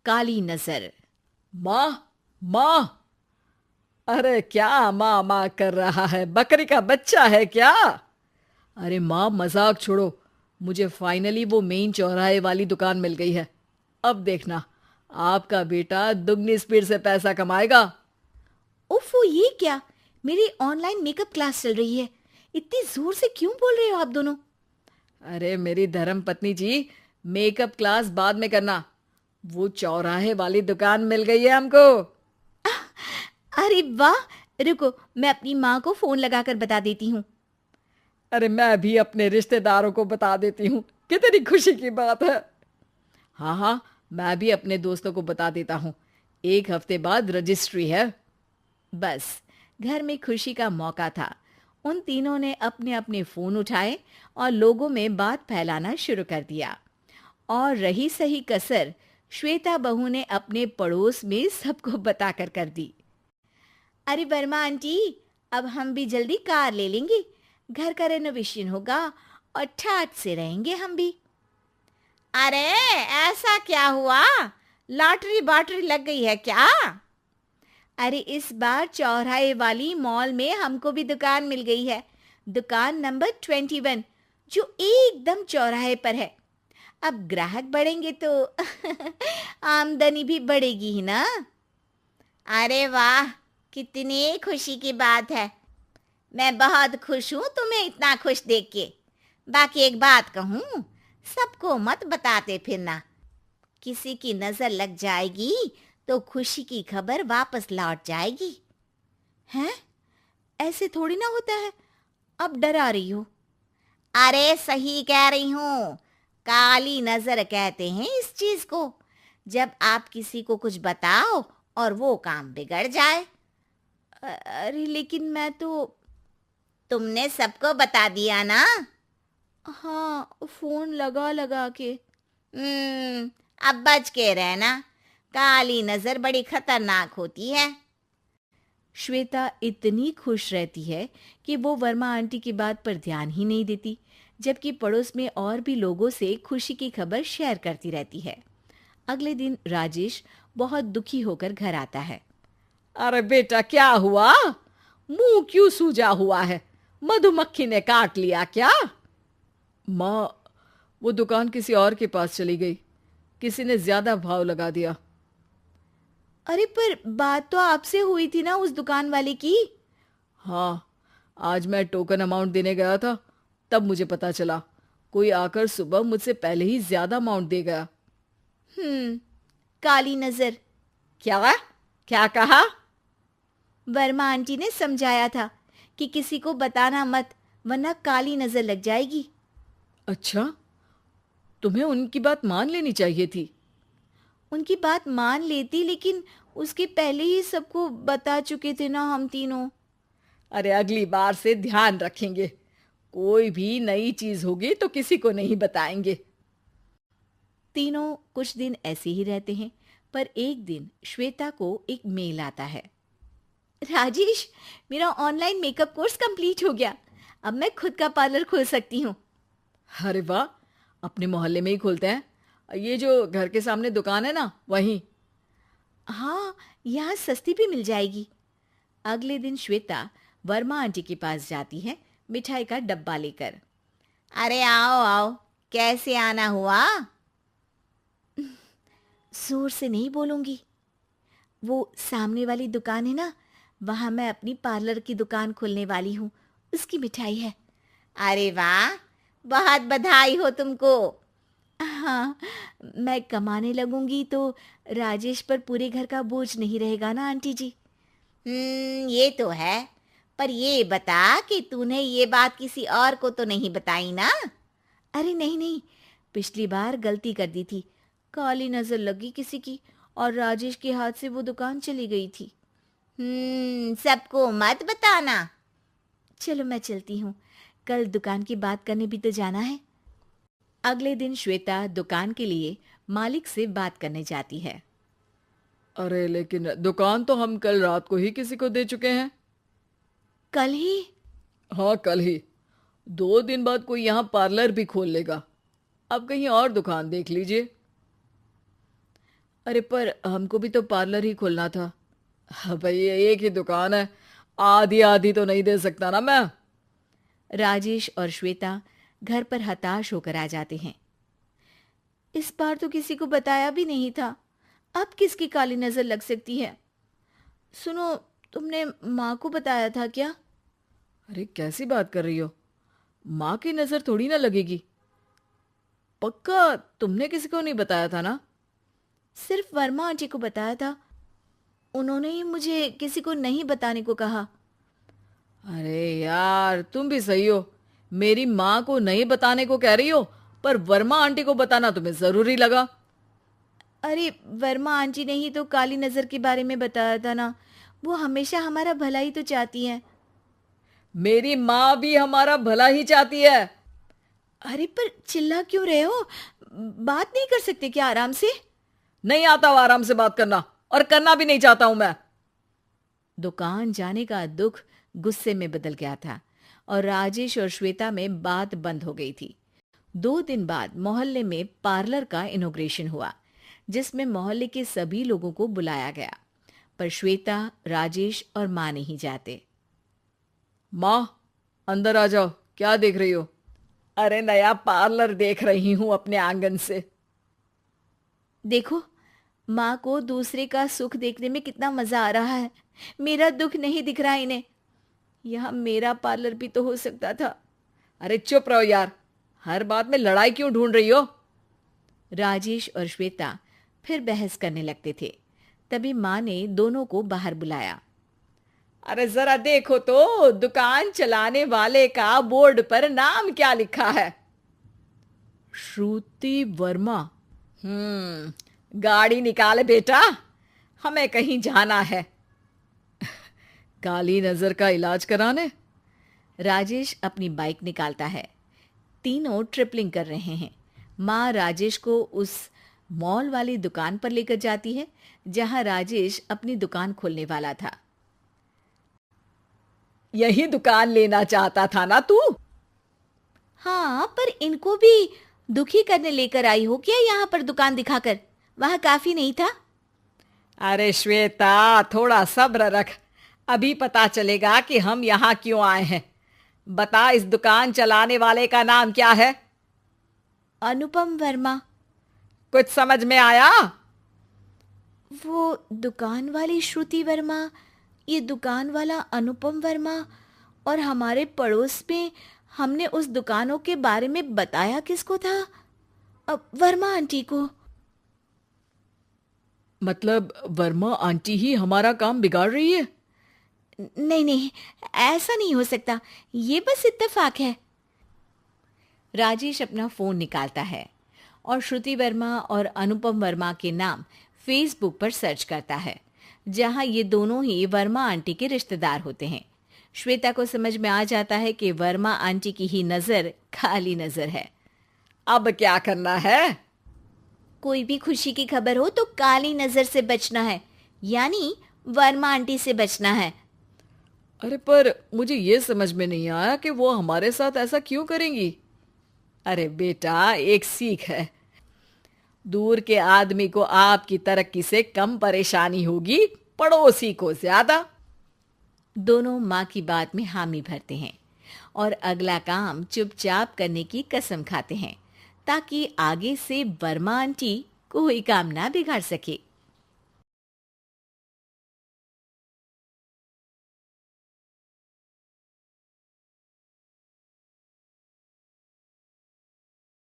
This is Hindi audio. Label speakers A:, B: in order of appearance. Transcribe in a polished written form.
A: काली नजर।
B: माँ, माँ। अरे क्या माँ माँ कर रहा है? बकरी का बच्चा है क्या? अरे माँ, मजाक छोड़ो। मुझे फाइनली वो मेन चौराहे वाली दुकान मिल गई है। अब देखना, आपका बेटा दुगनी स्पीड से पैसा कमाएगा।
A: ओफो, ये क्या? मेरी ऑनलाइन मेकअप क्लास चल रही है। इतनी जोर से क्यों बोल रहे हो आप दोनों?
B: अरे मेरी धर्म पत्नी जी, मेकअप क्लास बाद में करना। वो चौराहे वाली दुकान मिल गई है हमको।
A: अरे वाह! रुको, मैं अपनी माँ को फोन लगाकर बता देती हूँ।
B: अरे मैं भी अपने रिश्तेदारों को बता देती हूँ। कितनी खुशी की बात है। हाँ हाँ, मैं भी अपने दोस्तों को बता देता हूँ। 1 हफ्ते बाद रजिस्ट्री है।
A: बस, घर में खुशी का मौका था। उन तीनों ने अपने अपने फोन उठाए और लोगों में बात फैलाना शुरू कर दिया। और रही सही कसर, श्वेता बहू ने अपने पड़ोस में सबको बताकर कर दी। अरे वर्मा आंटी, अब हम भी जल्दी कार ले लेंगे। घर का रेनोवेशन होगा और ठाट से रहेंगे हम भी। अरे, ऐसा क्या हुआ? लॉटरी बाटरी लग गई है क्या? अरे, इस बार चौराहे वाली मॉल में हमको भी दुकान मिल गई है। दुकान नंबर 21, जो एकदम चौराहे पर है। अब ग्राहक बढ़ेंगे तो आमदनी भी बढ़ेगी ही ना। अरे वाह, कितनी खुशी की बात है। मैं बहुत खुश हूँ तुम्हें इतना खुश देख के। बाकी एक बात कहूँ, सबको मत बताते फिरना। किसी की नजर लग जाएगी तो खुशी की खबर वापस लौट जाएगी। हैं? ऐसे थोड़ी ना होता है। अब डरा रही हो। अरे सही कह रही हूँ। काली नजर कहते हैं इस चीज को, जब आप किसी को कुछ बताओ और वो काम बिगड़ जाए। अरे लेकिन मैं तो। तुमने सबको बता दिया ना? हाँ, फोन लगा लगा के। अब बच के रहना। काली नजर बड़ी खतरनाक होती है। श्वेता इतनी खुश रहती है कि वो वर्मा आंटी की बात पर ध्यान ही नहीं देती, जबकि पड़ोस में और भी लोगों से खुशी की खबर शेयर करती रहती है। अगले दिन राजेश बहुत दुखी होकर घर आता है।
B: अरे बेटा, क्या हुआ? मुंह क्यों सूजा हुआ है? मधुमक्खी ने काट लिया क्या? माँ, वो दुकान किसी और के पास चली गई। किसी ने ज्यादा भाव लगा दिया।
A: अरे पर बात तो आपसे हुई थी ना उस दुकान वाले की।
B: हाँ, आज मैं टोकन अमाउंट देने गया था, तब मुझे पता चला। कोई आकर सुबह मुझसे पहले ही ज्यादा अमाउंट दे गया।
A: हम्म, काली नजर।
B: क्या? क्या कहा?
A: वर्मा आंटी ने समझाया था कि किसी को बताना मत, वरना काली नजर लग जाएगी।
B: अच्छा, तुम्हें उनकी बात मान लेनी चाहिए थी।
A: उनकी बात मान लेती, लेकिन उसके पहले ही सबको बता चुके थे ना हम तीनों।
B: अरे अगली बार से ध्यान रखेंगे। कोई भी नई चीज होगी तो किसी को नहीं बताएंगे।
A: तीनों कुछ दिन ऐसे ही रहते हैं, पर एक दिन श्वेता को एक मेल आता है। राजेश, मेरा ऑनलाइन मेकअप कोर्स कंप्लीट हो गया। अब मैं खुद का पार्लर खोल सकती हूँ।
B: अरे वाह, अपने मोहल्ले में ही खोलते हैं। ये जो घर के सामने दुकान है ना, वहीं।
A: हाँ, यहाँ सस्ती भी मिल जाएगी। अगले दिन श्वेता वर्मा आंटी के पास जाती है, मिठाई का डब्बा लेकर। अरे आओ आओ, कैसे आना हुआ? जोर से नहीं बोलूंगी। वो सामने वाली दुकान है ना, वहां मैं अपनी पार्लर की दुकान खोलने वाली हूँ। उसकी मिठाई है। अरे वाह, बहुत बधाई हो तुमको। हाँ, मैं कमाने लगूंगी तो राजेश पर पूरे घर का बोझ नहीं रहेगा ना आंटी जी। ये तो है। पर ये बता कि तूने ये बात किसी और को तो नहीं बताई ना? अरे नहीं नहीं, पिछली बार गलती कर दी थी। काली नजर लगी किसी की और राजेश के हाथ से वो दुकान चली गई थी। सबको मत बताना। चलो मैं चलती हूँ, कल दुकान की बात करने भी तो जाना है। अगले दिन श्वेता दुकान के लिए मालिक से बात करने जाती है।
B: अरे लेकिन दुकान तो हम कल रात को ही किसी को दे चुके हैं।
A: कल ही?
B: हाँ, कल ही। 2 दिन बाद कोई यहाँ पार्लर भी खोल लेगा। अब कहीं और दुकान देख लीजिए। अरे पर हमको भी तो पार्लर ही खोलना था। हाँ भाई, एक ही दुकान है, आधी आधी तो नहीं दे सकता ना मैं।
A: राजेश और श्वेता घर पर हताश होकर आ जाते हैं। इस बार तो किसी को बताया भी नहीं था, अब किसकी काली नजर लग सकती है। सुनो, तुमने माँ को बताया था क्या?
B: अरे कैसी बात कर रही हो, माँ की नजर थोड़ी ना लगेगी। पक्का तुमने किसी को नहीं बताया था ना?
A: सिर्फ वर्मा आंटी को बताया था, उन्होंने ही मुझे किसी को नहीं बताने को कहा।
B: अरे यार, तुम भी सही हो, मेरी माँ को नहीं बताने को कह रही हो, पर वर्मा आंटी को बताना तुम्हें जरूरी लगा।
A: अरे वर्मा आंटी ने ही तो काली नजर के बारे में बताया था ना, वो हमेशा हमारा भला ही तो चाहती हैं।
B: मेरी माँ भी हमारा भला ही चाहती है।
A: अरे पर चिल्ला क्यों रहे हो? बात नहीं कर सकते क्या आराम से?
B: नहीं आता वो आराम से बात करना, और करना भी नहीं चाहता हूं मैं।
A: दुकान जाने का दुख गुस्से में बदल गया था और राजेश और श्वेता में बात बंद हो गई थी। 2 दिन बाद मोहल्ले में पार्लर का इनॉग्रेशन हुआ, जिसमें मोहल्ले के सभी लोगों को बुलाया गया, पर श्वेता, राजेश और माँ नहीं जाते।
B: माँ, अंदर आ जाओ, क्या देख रही हो? अरे नया पार्लर देख रही हूं अपने आंगन से।
A: देखो, माँ को दूसरे का सुख देखने में कितना मजा आ रहा है, मेरा दुख नहीं दिख रहा इन्हें। यहाँ मेरा पार्लर भी तो हो सकता था।
B: अरे चुप रहो यार, हर बात में लड़ाई क्यों ढूंढ रही हो?
A: राजेश और श्वेता फिर बहस करने लगते थे। तभी माँ ने दोनों को बाहर बुलाया।
B: अरे जरा देखो तो, दुकान चलाने वाले का बोर्ड पर नाम क्या लिखा है? श्रुति वर्मा। गाड़ी निकाले बेटा, हमें कहीं जाना है। काली नजर का इलाज कराने?
A: राजेश अपनी बाइक निकालता है। तीनों ट्रिपलिंग कर रहे हैं। माँ राजेश को उस मॉल वाली दुकान पर लेकर जाती है जहां राजेश अपनी दुकान खोलने वाला था।
B: यही दुकान लेना चाहता था ना तू?
A: हाँ, पर इनको भी दुखी करने लेकर आई हो क्या यहाँ पर दुकान दिखाकर? वहां काफी नहीं था?
B: अरे श्वेता, थोड़ा सब्र रख, अभी पता चलेगा कि हम यहाँ क्यों आए हैं। बता, इस दुकान चलाने वाले का नाम क्या है?
A: अनुपम वर्मा।
B: कुछ समझ में आया?
A: वो दुकान वाली श्रुति वर्मा, ये दुकान वाला अनुपम वर्मा, और हमारे पड़ोस में हमने उस दुकानों के बारे में बताया किसको था? अब वर्मा आंटी को।
B: मतलब वर्मा आंटी ही हमारा काम बिगाड़ रही है?
A: नहीं नहीं, ऐसा नहीं हो सकता, ये बस इत्तेफाक है। राजेश अपना फोन निकालता है और श्रुति वर्मा और अनुपम वर्मा के नाम फेसबुक पर सर्च करता है, जहां ये दोनों ही वर्मा आंटी के रिश्तेदार होते हैं। श्वेता को समझ में आ जाता है कि वर्मा आंटी की ही नजर काली नजर है।
B: अब क्या करना है?
A: कोई भी खुशी की खबर हो तो काली नजर से बचना है, यानी वर्मा आंटी से बचना है।
B: अरे पर मुझे ये समझ में नहीं आया कि वो हमारे साथ ऐसा क्यों करेंगी। अरे बेटा, एक सीख है, दूर के आदमी को आपकी तरक्की से कम परेशानी होगी, पड़ोसी को ज्यादा।
A: दोनों माँ की बात में हामी भरते हैं और अगला काम चुपचाप करने की कसम खाते हैं, ताकि आगे से वर्मा आंटी कोई काम ना बिगाड़ सके।